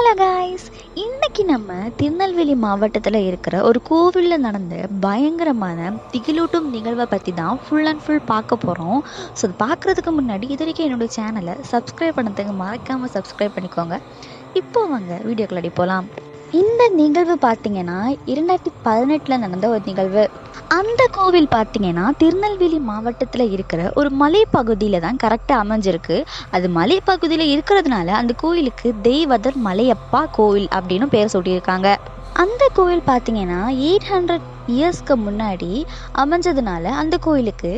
Hello guys, இன்னைக்கு நம்ம திருநெல்வேலி மாவட்டத்தில் இருக்கிற ஒரு கோவிலில் நடந்த பயங்கரமான திகிலூட்டும் நிகழ்வை பற்றி தான் ஃபுல் அண்ட் ஃபுல் பார்க்க போகிறோம். ஸோ அது பார்க்குறதுக்கு முன்னாடி இது வரைக்கும் என்னுடைய சேனலை சப்ஸ்கிரைப் பண்ணதுக்கு மறக்காமல் சப்ஸ்கிரைப் பண்ணிக்கோங்க. இப்போ வாங்க வீடியோக்குள்ளடி போகலாம். இந்த நிகழ்வு பார்த்தீங்கன்னா 2018 நடந்த ஒரு நிகழ்வு. அந்த கோவில் பார்த்தீங்கன்னா திருநெல்வேலி மாவட்டத்தில் இருக்கிற ஒரு மலைப்பகுதியில் தான் கரெக்டாக அமைஞ்சிருக்கு. அது மலைப்பகுதியில் இருக்கிறதுனால அந்த கோயிலுக்கு தெய்வதர் மலையப்பா கோவில் அப்படின்னு பேர் சூட்டியிருக்காங்க. அந்த கோவில் பார்த்தீங்கன்னா 800 இயர்ஸ்க்கு முன்னாடி அமைஞ்சதுனால அந்த கோயிலுக்கு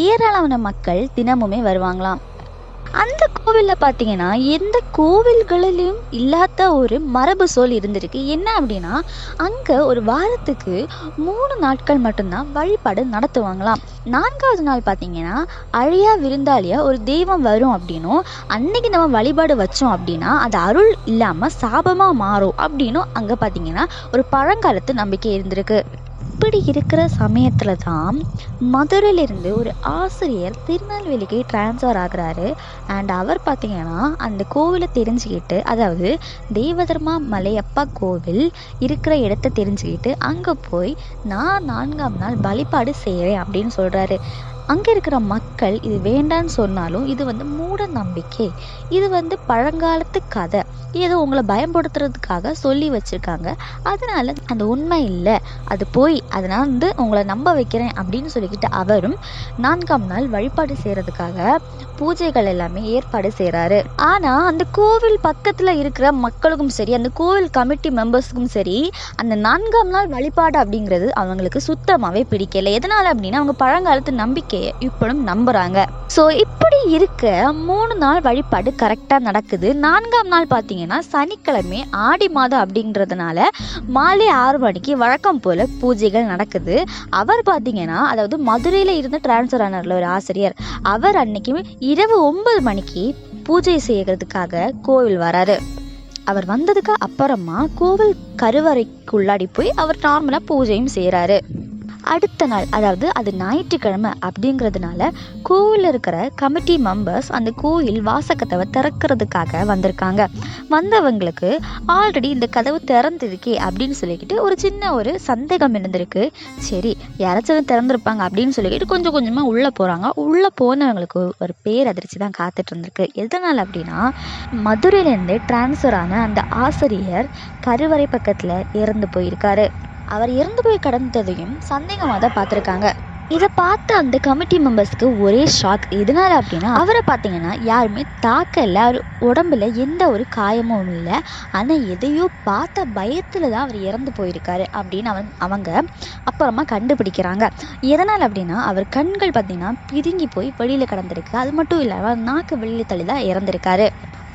ஏராளமான மக்கள் தினமுமே வருவாங்களாம். அந்த கோவிலில் பார்த்தீங்கன்னா எந்த கோவில்களிலும் இல்லாத ஒரு மரபு சொல் இருந்திருக்கு. என்ன அப்படின்னா, அங்கே ஒரு வாரத்துக்கு 3 நாட்கள் மட்டும்தான் வழிபாடு நடத்துவாங்களாம். 4வது நாள் பார்த்தீங்கன்னா அழியா விருந்தாளியா ஒரு தெய்வம் வரும் அப்படின்னும், அன்னைக்கு நம்ம வழிபாடு வச்சோம் அப்படின்னா அது அருள் இல்லாமல் சாபமாக மாறும் அப்படின்னும் அங்கே பார்த்தீங்கன்னா ஒரு பழங்காலத்து நம்பிக்கை இருந்திருக்கு. இப்படி இருக்கிற சமயத்தில் தான் மதுரையிலிருந்து ஒரு ஆசிரியர் திருநெல்வேலிக்கு டிரான்ஸ்ஃபர் ஆகுறாரு. அண்ட் அவர் பார்த்தீங்கன்னா அந்த கோவிலை தெரிஞ்சுக்கிட்டு, அதாவது தெய்வதர்மா மலையப்பா கோவில் இருக்கிற இடத்த தெரிஞ்சுக்கிட்டு அங்கே போய் நான் 4ஆம் நாள் வழிபாடு செய்கிறேன் அப்படின்னு சொல்கிறாரு. அங்கே இருக்கிற மக்கள் இது வேண்டான்னு சொன்னாலும் இது மூட நம்பிக்கை, இது பழங்காலத்து கதை, ஏதோ உங்களை பயன்படுத்துறதுக்காக சொல்லி வச்சுருக்காங்க, அதனால அந்த உண்மை இல்லை, அது போய் அதனால் உங்களை நம்ப வைக்கிறேன் அப்படின்னு சொல்லிக்கிட்டு அவரும் 4ஆம் நாள் வழிபாடு செய்கிறதுக்காக பூஜைகள் எல்லாமே ஏற்பாடு செய்கிறாரு. ஆனால் அந்த கோவில் பக்கத்தில் இருக்கிற மக்களுக்கும் சரி, அந்த கோவில் கமிட்டி மெம்பர்ஸுக்கும் சரி, அந்த 4ஆம் நாள் வழிபாடு அப்படிங்கிறது அவங்களுக்கு சுத்தமாகவே பிடிக்கல. எதனால் அப்படின்னா, அவங்க பழங்காலத்து நம்பிக்கையை இப்பவும் நம்புறாங்க. ஸோ இப்படி இருக்க 3 நாள் வழிபாடு கரெக்டாக நடக்குது. 4ஆம் நாள் பார்த்தீங்கன்னா சனிக்கிழமை ஆடி மாதம் அப்படிங்கிறதுனால மாலை 6 மணிக்கு வழக்கம் போல பூஜைகள் நடக்குது. அவர் பார்த்தீங்கன்னா, அதாவது மதுரையில் இருந்து டிரான்ஸ்ஃபர் ஆனார்ல ஒரு ஆசிரியர், அவர் அன்னைக்கு இரவு 9 மணிக்கு பூஜை செய்யறதுக்காக கோவில் வராரு. அவர் வந்ததுக்கு அப்புறமா கோவில் கருவறைக்குள்ளாடி போய் அவர் நார்மலாக பூஜையும் செய்கிறாரு. அடுத்த நாள், அதாவது அது ஞாயிற்றுக்கிழமை அப்படிங்கிறதுனால கோவிலில் இருக்கிற கமிட்டி மெம்பர்ஸ் அந்த கோயில் வாசக்கதவை திறக்கிறதுக்காக வந்திருக்காங்க. வந்தவங்களுக்கு ஆல்ரெடி இந்த கதவு திறந்திருக்கே அப்படின்னு சொல்லிக்கிட்டு ஒரு சின்ன ஒரு சந்தேகம் இருந்திருக்கு. சரி, யாராச்சும் திறந்திருப்பாங்க அப்படின்னு சொல்லிக்கிட்டு கொஞ்சம் கொஞ்சமாக உள்ளே போகிறாங்க. உள்ளே போனவங்களுக்கு ஒரு பேரதிர்ச்சி தான் காத்துட்டு இருந்திருக்கு. எதனால் அப்படின்னா, மதுரையிலேருந்து டிரான்ஸ்ஃபர் ஆன அந்த ஆசிரியர் கருவறை பக்கத்தில் இறந்து போயிருக்காரு. அவர் இறந்து போய் கடந்ததையும் சந்தேகமாக தான் பார்த்துருக்காங்க. இதை பார்த்து அந்த கமிட்டி மெம்பர்ஸ்க்கு ஒரே ஷாக். எதனால் அப்படின்னா, அவரை பார்த்தீங்கன்னா யாருமே தாக்கல, அவர் உடம்புல எந்த ஒரு காயமும் இல்லை, ஆனால் எதையோ பார்த்த பயத்தில் தான் அவர் இறந்து போயிருக்காரு அப்படின்னு அவங்க அப்புறமா கண்டுபிடிக்கிறாங்க. எதனால் அப்படின்னா, அவர் கண்கள் பார்த்தீங்கன்னா பிதுங்கி போய் வெளியில் கடந்திருக்கு. அது மட்டும் இல்லாமல் நாக்கு வெளியில் தள்ளி தான் இறந்துருக்காரு.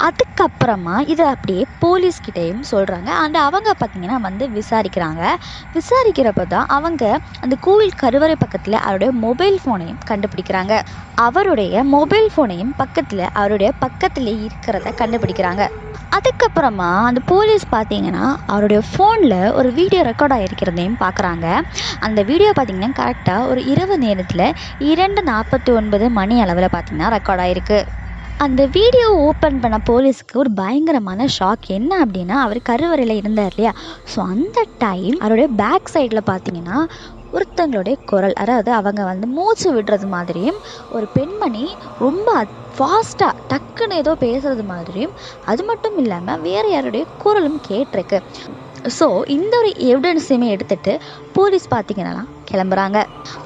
அதுக்கப்புறமா இதை அப்படியே போலீஸ்கிட்டையும் சொல்கிறாங்க. அண்ட் அவங்க பார்த்தீங்கன்னா விசாரிக்கிறாங்க. விசாரிக்கிறப்ப தான் அவங்க அந்த கோவில் கருவறை பக்கத்தில் அவருடைய மொபைல் ஃபோனையும் கண்டுபிடிக்கிறாங்க. அவருடைய மொபைல் ஃபோனையும் அவருடைய பக்கத்தில் இருக்கிறத கண்டுபிடிக்கிறாங்க. அதுக்கப்புறமா அந்த போலீஸ் பார்த்தீங்கன்னா அவருடைய ஃபோனில் ஒரு வீடியோ ரெக்கார்ட் ஆகிருக்கிறதையும் பார்க்குறாங்க. அந்த வீடியோ பார்த்தீங்கன்னா கரெக்டாக ஒரு இரவு நேரத்தில் 2:49 மணி அளவில் பார்த்தீங்கன்னா ரெக்கார்ட் ஆகிருக்கு. அந்த வீடியோ ஓப்பன் பண்ண போலீஸுக்கு ஒரு பயங்கரமான ஷாக். என்ன அப்படின்னா, அவர் கருவறையில் இருந்தார் இல்லையா, ஸோ அந்த டைம் அவருடைய பேக் சைடில் பார்த்தீங்கன்னா ஒருத்தங்களுடைய குரல், அதாவது அவங்க மூச்சு விடுறது மாதிரியும், ஒரு பெண்மணி ரொம்ப ஃபாஸ்ட்டாக டக்குன்னு ஏதோ பேசுறது மாதிரியும், அது மட்டும் இல்லாமல் வேறு யாருடைய குரலும் கேட்டிருக்கு. ஸோ இந்த ஒரு எவிடன்ஸையுமே எடுத்துகிட்டு போலீஸ் பார்த்தீங்கன்னா கிளம்புறாங்க.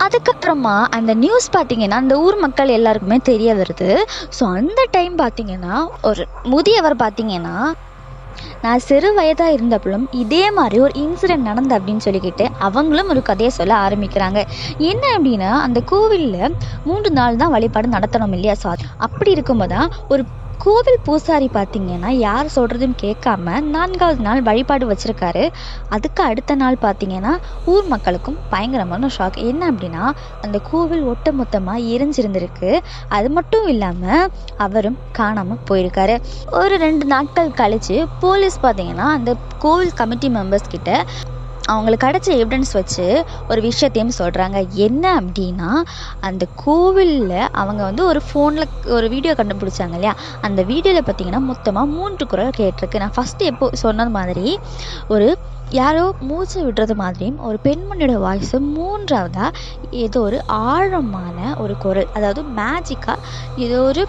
அதுக்கப்புறமா அந்த நியூஸ் பார்த்தீங்கன்னா அந்த ஊர் மக்கள் எல்லாருக்குமே தெரிய வருது. ஸோ அந்த டைம் பார்த்தீங்கன்னா ஒரு முதியவர் பார்த்தீங்கன்னா, நான் சிறு வயதாக இருந்தப்பளும் இதே மாதிரி ஒரு இன்சிடென்ட் நடந்து அப்படின்னு சொல்லிக்கிட்டு அவங்களும் ஒரு கதையை சொல்ல ஆரம்பிக்கிறாங்க. என்ன அப்படின்னா, அந்த கோவிலில் 3 நாள் தான் வழிபாடு நடத்தணும் இல்லையா. ஸோ அப்படி இருக்கும்போது தான் ஒரு கோவில் பூசாரி பார்த்தீங்கன்னா யார் சொல்கிறதும் கேட்காம 4வது நாள் வழிபாடு வச்சுருக்காரு. அதுக்கு அடுத்த நாள் பார்த்தீங்கன்னா ஊர் மக்களுக்கும் பயங்கரமான ஷாக். என்ன அப்படின்னா, அந்த கோவில் ஒட்டு மொத்தமாக எரிஞ்சிருந்திருக்கு. அது மட்டும் இல்லாமல் அவரும் காணாமல் போயிருக்காரு. ஒரு 2 நாட்கள் கழித்து போலீஸ் பார்த்தீங்கன்னா அந்த கோவில் கமிட்டி மெம்பர்ஸ் கிட்ட அவங்களுக்கு கிடைச்ச எவிடன்ஸ் வச்சு ஒரு விஷயத்தையும் சொல்கிறாங்க. என்ன அப்படின்னா, அந்த கோவிலில் அவங்க வந்து ஒரு ஃபோனில் ஒரு வீடியோ கண்டுபிடிச்சாங்க இல்லையா, அந்த வீடியோவில் பார்த்தீங்கன்னா மொத்தமாக 3 குரல் கேட்டிருக்கு. நான் ஃபஸ்ட்டு எப்போ சொன்னது மாதிரி ஒரு யாரோ மூச்சு விடுறது மாதிரியும் ஒரு பெண்மணியோட வாய்ஸு 3ஆவதாக ஏதோ ஒரு ஆழமான ஒரு குரல், அதாவது மேஜிக்காக ஏதோ ஒரு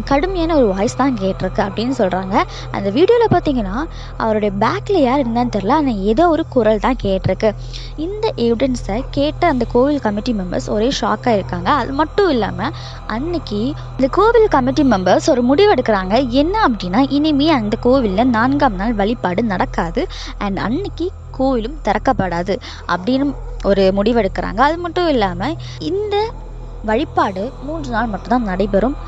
கடுமையான ஒரு வாய்ஸ் தான் கேட்டிருக்கு அப்படின்னு சொல்கிறாங்க. அந்த வீடியோவில் பார்த்தீங்கன்னா அவருடைய பேக்கில் யார் இருந்தான்னு தெரில, ஆனால் ஏதோ ஒரு குரல் தான் கேட்டிருக்கு. இந்த எவிடன்ஸை கேட்ட அந்த கோவில் கமிட்டி மெம்பர்ஸ் ஒரே ஷாக்காக இருக்காங்க. அது மட்டும் இல்லாமல் அன்னைக்கு இந்த கோவில் கமிட்டி மெம்பர்ஸ் ஒரு முடிவு எடுக்கிறாங்க. என்ன அப்படின்னா, இனிமேல் அந்த கோவிலில் 4ஆம் நாள் வழிபாடு நடக்காது அண்ட் அன்னைக்கு கோவிலும் திறக்கப்படாது அப்படின்னு ஒரு முடிவெடுக்கிறாங்க. அது மட்டும் இல்லாமல் இந்த வழிபாடு 3 நாள் மட்டும்தான் நடைபெறும்.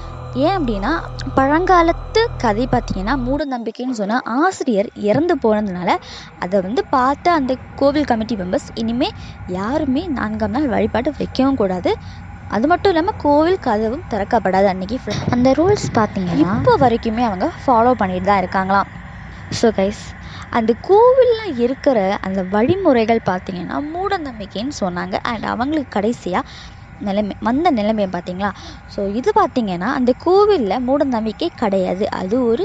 ஏன் அப்படின்னா, பழங்காலத்து கதை பார்த்திங்கன்னா மூட நம்பிக்கைன்னு சொன்னால் ஆசிரியர் இறந்து போனதுனால அதை வந்து பார்த்து அந்த கோவில் கமிட்டி மெம்பர்ஸ் இனிமேல் யாருமே 4ஆம் நாள் வழிபாடு வைக்கவும் கூடாது. அது மட்டும் இல்லாமல் கோவில் கதவும் திறக்கப்படாது அன்றைக்கி. அந்த ரூல்ஸ் பார்த்திங்கன்னா இப்போ வரைக்குமே அவங்க ஃபாலோ பண்ணிட்டு தான் இருக்காங்களாம். ஸோ கைஸ், அந்த கோவிலில் இருக்கிற அந்த வழிமுறைகள் பார்த்திங்கன்னா மூட நம்பிக்கைன்னு சொன்னாங்க. அண்ட் அவங்களுக்கு கடைசியாக வந்த நிலைமையை பார்த்தீங்களா? ஸோ இது பார்த்திங்கன்னா அந்த கோவிலில் மூட நம்பிக்கை கிடையாது, அது ஒரு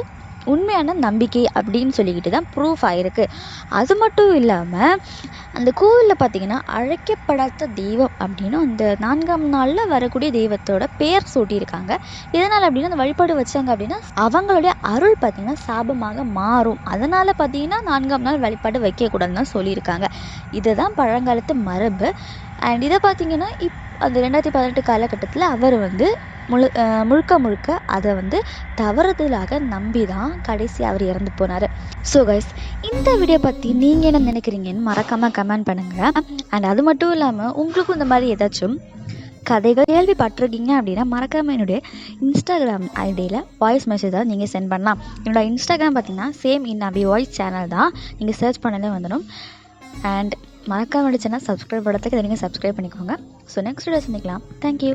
உண்மையான நம்பிக்கை அப்படின்னு சொல்லிக்கிட்டு தான் ப்ரூஃப் ஆகிருக்கு. அது மட்டும் இல்லாமல் அந்த கோவிலில் பார்த்திங்கன்னா அழைக்கப்படாத தெய்வம் அப்படின்னு அந்த 4ஆம் நாளில் வரக்கூடிய தெய்வத்தோட பேர் சூட்டியிருக்காங்க. எதனால் அப்படின்னா, அந்த வழிபாடு வச்சாங்க அப்படின்னா அவங்களுடைய அருள் பார்த்திங்கன்னா சாபமாக மாறும். அதனால் பார்த்திங்கன்னா 4ஆம் நாள் வழிபாடு வைக்கக்கூடாதுன்னு தான் சொல்லியிருக்காங்க. இதுதான் பழங்காலத்து மரபு. அண்ட் இதை பார்த்திங்கன்னா அந்த 2018 காலகட்டத்தில் அவர் வந்து முழுக்க அதை வந்து தவறுதலாக நம்பி தான் கடைசி அவர் இறந்து போனார். ஸோ கைஸ், இந்த வீடியோ பற்றி நீங்கள் என்ன நினைக்கிறீங்கன்னு மறக்காமல் கமெண்ட் பண்ணுங்கள். அண்ட் அது மட்டும் இல்லாமல் உங்களுக்கும் இந்த மாதிரி ஏதாச்சும் கதைகள் கேள்விப்பட்டிருக்கீங்க அப்படின்னா மறக்காமல் என்னுடைய இன்ஸ்டாகிராம் ஐடியில் வாய்ஸ் மெசேஜாக நீங்கள் சென்ட் பண்ணலாம். என்னோட இன்ஸ்டாகிராம் பார்த்தீங்கன்னா same in Abhi voice channel தான், நீங்கள் சர்ச் பண்ணலே வந்துடும். அண்ட் மறக்காம சேனல் சப்ஸ்கிரைப் பண்ணுறதுக்கு இதை நீங்கள் சப்ஸ்கிரைப் பண்ணிக்கோங்க. ஸோ நெக்ஸ்ட் வீடியோ சந்திக்கலாம். தேங்க்யூ.